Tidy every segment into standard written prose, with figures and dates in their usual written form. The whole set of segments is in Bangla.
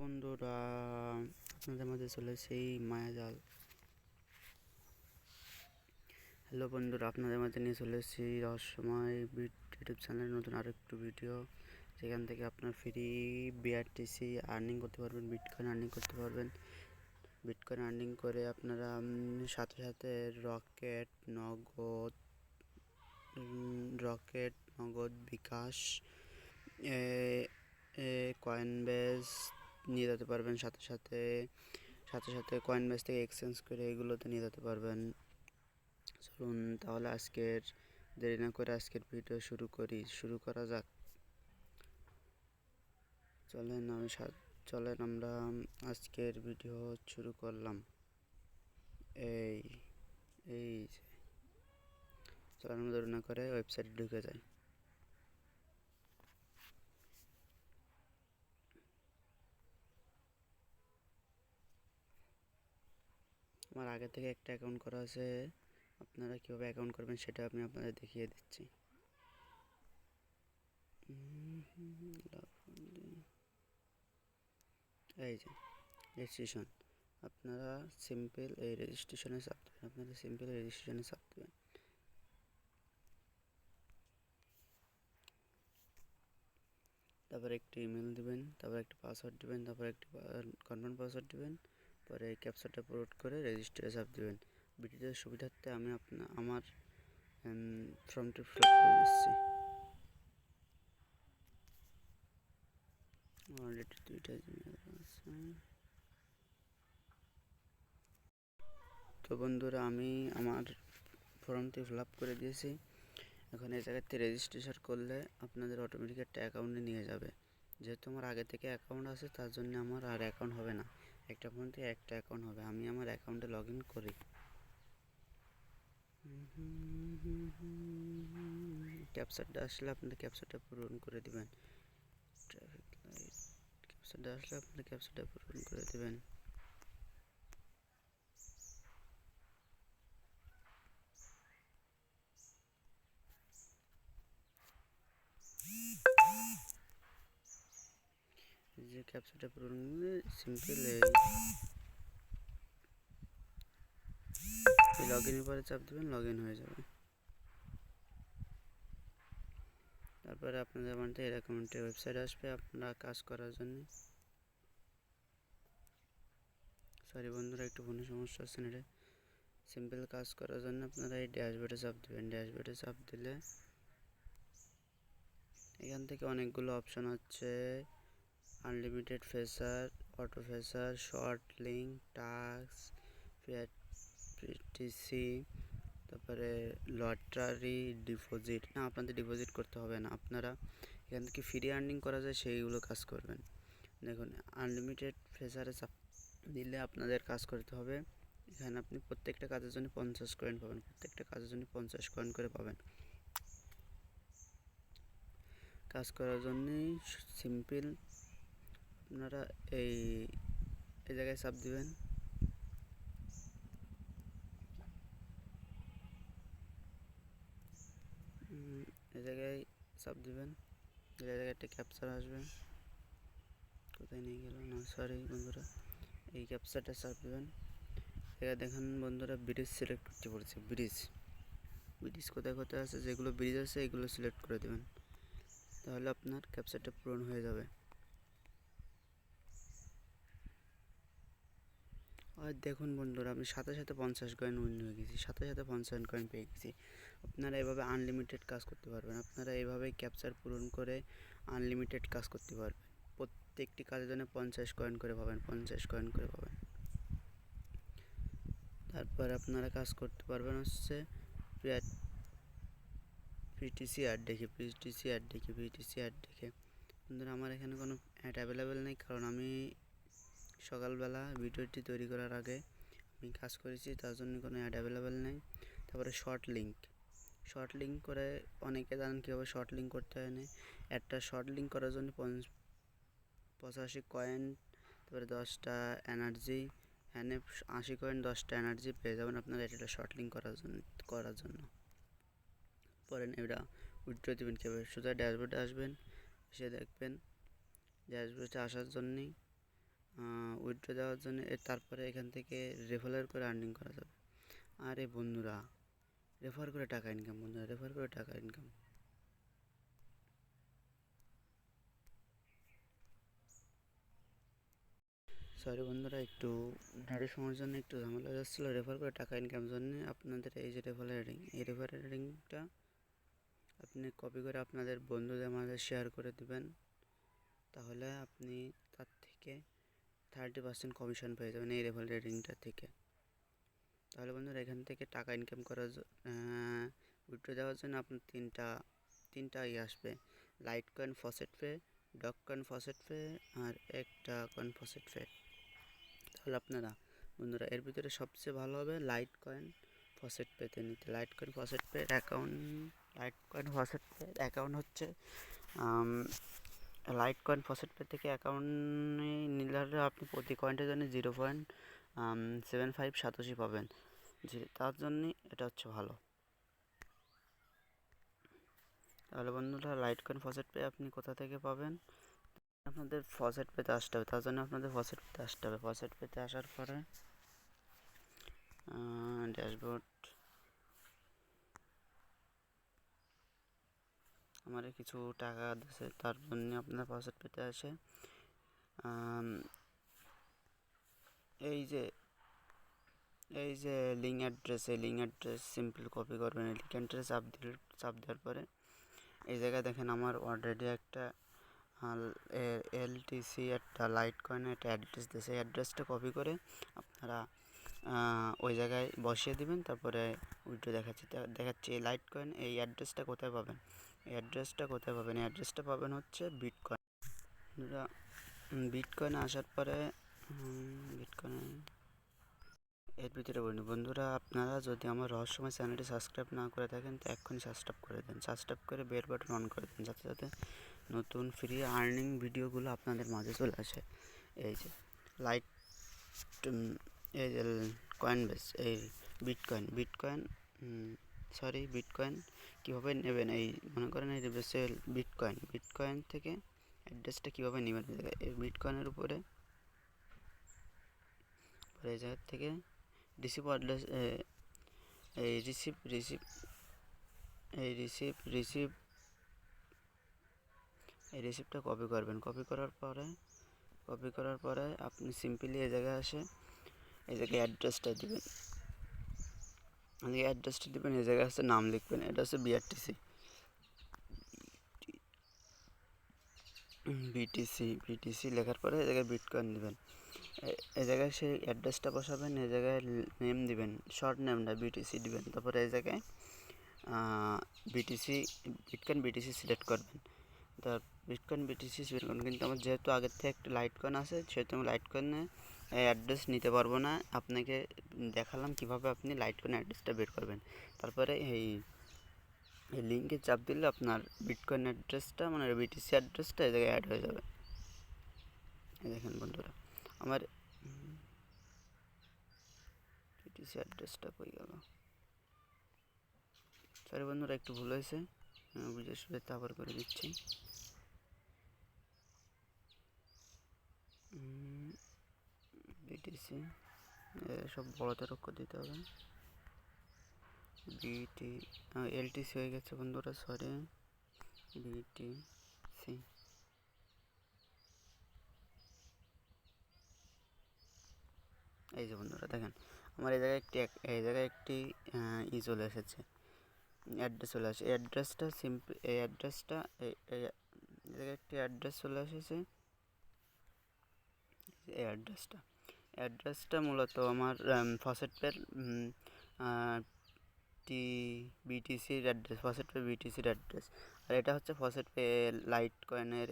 বন্ধুরা, আপনাদের মাঝে চলে সেই মায়াজাল। হ্যালো বন্ধুরা, আপনাদের মাঝে নিয়ে চলে এসেছি রহস্যময় ইউটিউব চ্যানেলের নতুন আরেকটু ভিডিও, যেখান থেকে আপনার ফ্রি বিআরটিসি আর্নিং করতে পারবেন, বিটকয়েন আর্নিং করতে পারবেন। বিটকয়েন আর্নিং করে আপনারা সাথে সাথে রকেট, নগদ, বিকাশ, কয়েনবেস নিয়ে যেতে পারবেন। সাথে সাথে কয়েনবেস থেকে এক্সচেঞ্জ করে এগুলোতে নিয়ে যেতে পারবেন। চলুন তাহলে দেরি না করে আজকের ভিডিও শুরু করা যাক। চলেন আমরা আজকের ভিডিও শুরু করলাম। এই এই চলেন আমরা দেরি না করে ওয়েবসাইটে ঢুকে যাই। আমার আগে থেকে একটা অ্যাকাউন্ট করা আছে, আপনারা কীভাবে অ্যাকাউন্ট করবেন সেটা আমি আপনাদের দেখিয়ে দিচ্ছি। এই যে রেজিস্ট্রেশন, আপনারা সিম্পল এই রেজিস্ট্রেশনে চাপ দেবেন। তারপরে একটি ইমেল দিবেন, তারপর একটা পাসওয়ার্ড দিবেন, তারপর একটি কনফার্ম পাসওয়ার্ড দিবেন, পরে এই ক্যাপচাটা আপলোড করে রেজিস্টারে চাপ দিবেন। ভিডিওর সুবিধার্থে আমি আমার ফর্মটি ফিল আপ করে দিচ্ছি। অলরেডি 2টা জিমেল আছে। তো বন্ধুরা, আমি আমার ফর্মটি ফিল আপ করে দিয়েছি। এখন এই জায়গাতে রেজিস্ট্রেশন করলে আপনাদের অটোমেটিক একটা অ্যাকাউন্টে নিয়ে যাবে। যেহেতু আমার আগে থেকে অ্যাকাউন্ট আছে, তার জন্য আমার আর অ্যাকাউন্ট হবে না, একটা ফোন থেকে একটা অ্যাকাউন্ট হবে। আমি আমার অ্যাকাউন্টে লগ ইন করি। ক্যাপচারটা আসলে আপনাদের ক্যাপচারটা পূরণ করে দিবেন। ট্রাফিক লাইট ক্যাপচারটা আসলে আপনাদের ক্যাপচারটা পূরণ করে দিবেন। যে ক্যাপচারটা পূরণ সিম্পল এই লগ ইনের পরে চাপ দেবেন, লগ ইন হয়ে যাবে। তারপরে আপনাদের মধ্যে এরকম একটা ওয়েবসাইট আসবে আপনারা কাজ করার জন্য। সরি বন্ধুরা, একটু ফোনে সমস্যা হচ্ছে নেটে। সিম্পল কাজ করার জন্য আপনারা এই ড্যাশবোর্ডে চাপ দেবেন। ড্যাশবোর্ডে চাপ দিলে এখান থেকে অনেকগুলো অপশান হচ্ছে: unlimited faucet, auto faucet, short link, task, PTC, তারপরে লটারি, ডিপোজিট। না, আপনাদের ডিপোজিট করতে হবে না, আপনারা এখান থেকে ফ্রি আর্নিং করা যায় সেইগুলো কাজ করবেন। দেখুন, আনলিমিটেড ফেসারে চাপ দিলে আপনাদের কাজ করতে হবে। এখানে আপনি প্রত্যেকটা কাজের জন্য 50 কয়েন পাবেন, প্রত্যেকটা কাজের জন্য 50 কয়েন করে পাবেন। কাজ করার জন্যই সিম্পল আপনারা এই জায়গায় চাপ দিবেন। এই জায়গায় চাপ দিবেন, এই জায়গায় একটা ক্যাপচার আসবে। কোথায় নিয়ে গেল না, সরি বন্ধুরা, এই ক্যাপচারটা চাপ দেবেন। এখানে দেখেন বন্ধুরা, ব্রিজ সিলেক্ট করতে পড়েছে। ব্রিজ কোথায় আছে, যেগুলো ব্রিজ আছে এগুলো সিলেক্ট করে দেবেন, তাহলে আপনার ক্যাপচারটা পূরণ হয়ে যাবে। আর দেখুন বন্ধুরা, আমি সাথে 50 কয়েন উইন হয়ে গেছি, সাথে 50 কয়েন পেয়ে গেছি। আপনারা এভাবে আনলিমিটেড কাজ করতে পারবেন। আপনারা এইভাবেই ক্যাপচার পূরণ করে আনলিমিটেড কাজ করতে পারবেন। প্রত্যেকটি কাজের জন্য 50 কয়েন করে পাবেন, 50 কয়েন করে পাবেন। তারপর আপনারা কাজ করতে পারবেন হচ্ছে পিটিসি অ্যাড দেখে। বন্ধুরা, আমার এখানে কোনো অ্যাড অ্যাভেলেবেল নেই, কারণ আমি সকালবেলা ভিডিওটি তৈরি করার আগে আমি কাজ করেছি, তার জন্য কোনো অ্যাড অ্যাভেলেবেল নেই। তারপরে শর্ট লিঙ্ক করে অনেকে জানেন কীভাবে শর্ট লিঙ্ক করতে হয় না। একটা শর্ট লিঙ্ক করার জন্য 85 কয়েন, তারপরে 10টা এনার্জি, এখানে 80 কয়েন 10টা এনার্জি পেয়ে যাবেন আপনারা এটা শর্ট লিঙ্ক করার জন্য। পরে এটা উইথড্র দেবেন কীভাবে, সোজা ড্যাশবোর্ডে আসবেন, এসে দেখবেন ড্যাশবোর্ডে আসার জন্যেই উইথড্র দেওয়ার জন্য তারপরে এখান থেকে রেফার করে আর্নিং করা যাবে। আরে বন্ধুরা, রেফার করে টাকা ইনকাম, বন্ধুরা রেফার করে টাকা ইনকাম। সরি বন্ধুরা, একটু নেটের সময়ের জন্য একটু ঝামেলা হয়ে যাচ্ছিলো। রেফার করে টাকা ইনকাম জন্য আপনাদের এই যে রেফারেল রেটিং, এই রেফারেল রেটিংটা আপনি কপি করে আপনাদের বন্ধুদের মাঝে শেয়ার করে দিবেন, তাহলে আপনি তার থেকে 30% কমিশন পেয়ে যাবেন এই রেফারেল রেটিংটা থেকে। তাহলে বন্ধুরা এখান থেকে টাকা ইনকাম করার উইথড্র দেওয়ার জন্য আপনার তিনটা আসবে, Litecoin FaucetPay, Dogecoin FaucetPay, আর একটা কয়েন ফসেট পে। তাহলে আপনারা বন্ধুরা এর ভিতরে সবচেয়ে ভালো হবে লাইট কয়েন ফসেট পেতে নিতে। লাইট কয়েন ফসেট পের অ্যাকাউন্ট হচ্ছে লাইট কয়েন ফসেট পে থেকে অ্যাকাউন্টে নিলে আপনি প্রতি কয়েন্টের জন্য 0.75 সাতোশি পাবেন। তার জন্যই এটা হচ্ছে ভালো। তাহলে বন্ধুরা লাইট কয়েন ফসেট পে আপনি কোথা থেকে পাবেন? আপনাদের ফসেট পেতে আসতে হবে, তার জন্য আপনাদের ফসেট পেতে আসতে হবে। ফসেট পেতে আসার পরে ড্যাশবোর্ড, আমার কিছু টাকা দিয়েছে তার জন্য আপনার ফসেট পেতে আসে। এই যে লিঙ্ক অ্যাড্রেস, এই লিঙ্ক অ্যাড্রেস সিম্পল কপি করবেন। এই লিঙ্ক অ্যাড্রেস চাপ দেওয়ার পরে এই জায়গায় দেখেন আমার অলরেডি একটা এলটিসি একটা লাইট কয়েনের একটা অ্যাড্রেস দিয়েছে। এই অ্যাড্রেসটা কপি করে আপনারা ওই জায়গায় বসিয়ে দিবেন। তারপরে উইথড্র দেখাচ্ছি এই লাইট কয়েন, এই অ্যাড্রেসটা কোথায় পাবেন? এই অ্যাড্রেসটা পাবেন হচ্ছে বিটকয়েন। বিটকয়েনে আসার পরে এর ভিতরে বন্ধুরা আপনারা যদি আমার রহস্যময় চ্যানেলটি সাবস্ক্রাইব না করে থাকেন তো এক্ষুনি সাবস্ক্রাইব করে দেন। সাবস্ক্রাইব করে বেল বাটন অন করে দেন, যাতে যাতে নতুন ফ্রি আর্নিং ভিডিওগুলো আপনাদের মাঝে চলে আসে। এই যে লাইট, এই যে কয়েনবেস, এই বিটকয়েন কীভাবে নেবেন? এই মনে করেন এই বিটকয়েন থেকে অ্যাড্রেসটা কীভাবে নেবেন? এই বিটকয়েনের উপরে এই জায়গার থেকে রিসিভ অ্যাড্রেস, এই রিসিপ্টটা কপি করবেন। কপি করার পরে আপনি সিম্পলি এই জায়গায় এই জায়গায় অ্যাড্রেসটা দিবেন। এই জায়গায় হচ্ছে নাম লিখবেন, এটা হচ্ছে বিটিসি লেখার পরে এই জায়গায় বিটকয়েন দিবেন। এই জায়গায় সেই অ্যাড্রেসটা বসাবেন, এই জায়গায় নেম দিবেন, শর্ট নেমটা বিটিসি দিবেন। তারপরে এই জায়গায় বিটকয়েন বিটিসি সিলেক্ট করবেন। কিন্তু আমার যেহেতু আগের থেকে একটা লাইট কয়েন আছে, সেহেতু আমি লাইট কয়েনে অ্যাড্রেস নিতে পারবো না। আপনাকে দেখালাম কিভাবে আপনি লাইট কয়েন অ্যাড্রেসটা বের করবেন। তারপরে এই লিঙ্কে চাপ দিলে আপনার বিটকয়েন অ্যাড্রেসটা মানে বিটিসি অ্যাড্রেসটা এই জায়গায় অ্যাড হয়ে যাবে। দেখেন বন্ধুরা আমার বিটিসি অ্যাড্রেসটা কই গেল? সরি বন্ধুরা, একটু ভুল হয়েছে, বুঝে শুনে তারপর করে দিচ্ছি। বিটিসি সব বড়তে অক্ষর দিতে হবে। এলটিসি হয়ে গেছে বন্ধুরা, সরি বিটিসি। এই যে বন্ধুরা দেখেন আমার এই জায়গায় একটি চলে এসেছে, অ্যাড্রেস চলে আসে। এই অ্যাড্রেসটা এই জায়গায় একটি অ্যাড্রেস চলে এসেছে। এই অ্যাড্রেসটা মূলত আমার ফসেট পের বিটিসির অ্যাড্রেস, ফসেট পে বিটিসির অ্যাড্রেস। আর এটা হচ্ছে ফসেট পে লাইট কয়েনের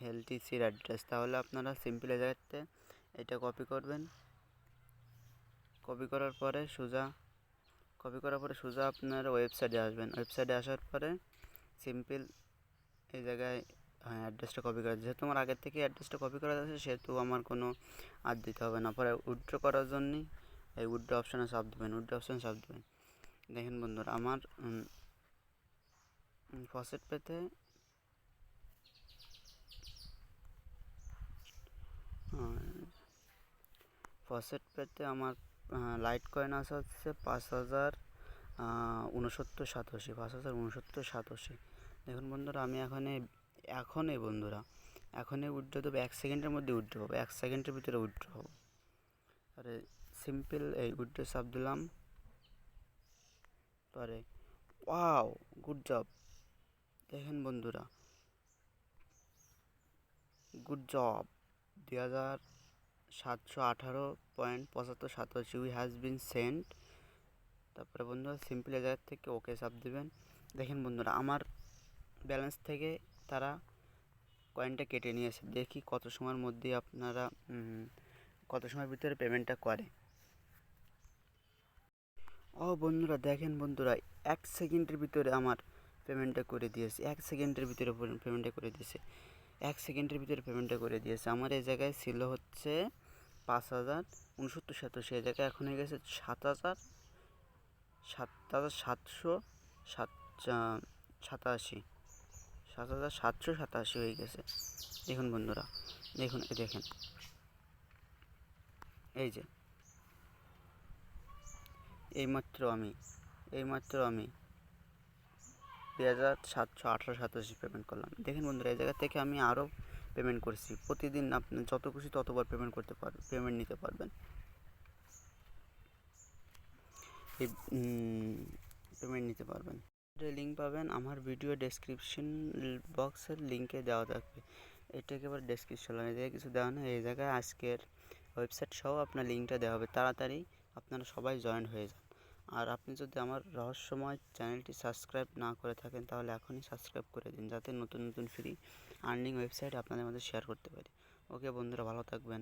এলটিসির অ্যাড্রেস। তাহলে আপনারা সিম্পল এই জায়গাতে এটা কপি করবেন। কপি করার পরে সোজা আপনার ওয়েবসাইটে আসবেন। ওয়েবসাইটে আসার পরে সিম্পল এই জায়গায় অ্যাড্রেসটা কপি করা, যেহেতু আমার আগের থেকে অ্যাড্রেসটা কপি করা আছে সেহেতু আমার কোনো আর দিতে হবে না। পরে উইথড্র করার জন্যই এই উইথড্র অপশানে চাপ দেবেন। দেখেন বন্ধুরা আমার ফসেট পেতে ফসেট পেতে আমার লাইট কয়েন আছে হচ্ছে 5069 87 5069 87। দেখুন বন্ধুরা, আমি এখনই বন্ধুরা এখনই উইথড্র দেবো, 1 সেকেন্ডের মধ্যে উইথড্র হবো, 1 সেকেন্ডের ভিতরে উইথড্র হবো। আরে সিম্পল এই উইথড্র চাপ দিলাম পরে, ওয়াও গুড জব। দেখেন বন্ধুরা, good job. 2718.7587 we has been sent. তারপরে বন্ধুরা সিম্পল এই জায়গার থেকে ওকে চাপ দেবেন। দেখেন বন্ধুরা, আমার ব্যালেন্স থেকে তারা কয়েনটা কেটে নিয়েছে। দেখি কত সময়ের মধ্যে আপনারা কত সময়ের ভিতরে পেমেন্টটা করে। ও বন্ধুরা দেখেন বন্ধুরা, 1 সেকেন্ডের ভিতরে আমার পেমেন্টটা করে দিয়েছে। 1 সেকেন্ডের ভিতরে পেমেন্টটা করে দিয়েছে। 1 সেকেন্ডের ভিতরে পেমেন্টটা করে দিয়েছে। আমার এই জায়গায় ছিল হচ্ছে 5069 এই জায়গায় এখন হয়ে গেছে 7787 7787 হয়ে গেছে। দেখুন বন্ধুরা, দেখুন দেখেন এই যে এইমাত্র আমি 2787 পেমেন্ট করলাম। দেখেন বন্ধুরা, এই জায়গা থেকে আমি আরও পেমেন্ট করছি। প্রতিদিন আপনি যত খুশি ততবার পেমেন্ট করতে পারবেন, পেমেন্ট নিতে পারবেন। এই পেমেন্ট নিতে পারবেন। লিঙ্ক পাবেন আমার ভিডিও ডেসক্রিপশন বক্সের লিঙ্কে দেওয়া থাকবে। এটা একেবারে ডেসক্রিপশন, এই জায়গায় কিছু দেওয়া নেই। এই জায়গায় আজকের ওয়েবসাইট সহ আপনার লিঙ্কটা দেওয়া হবে। তাড়াতাড়ি আপনারা সবাই জয়েন হয়ে যান। আর আপনি যদি আমার রহস্যময় চ্যানেলটি সাবস্ক্রাইব না করে থাকেন তাহলে এখনই সাবস্ক্রাইব করে দিন, যাতে নতুন নতুন ফ্রি আর্নিং ওয়েবসাইট আপনাদের মধ্যে শেয়ার করতে পারি। ওকে বন্ধুরা, ভালো থাকবেন।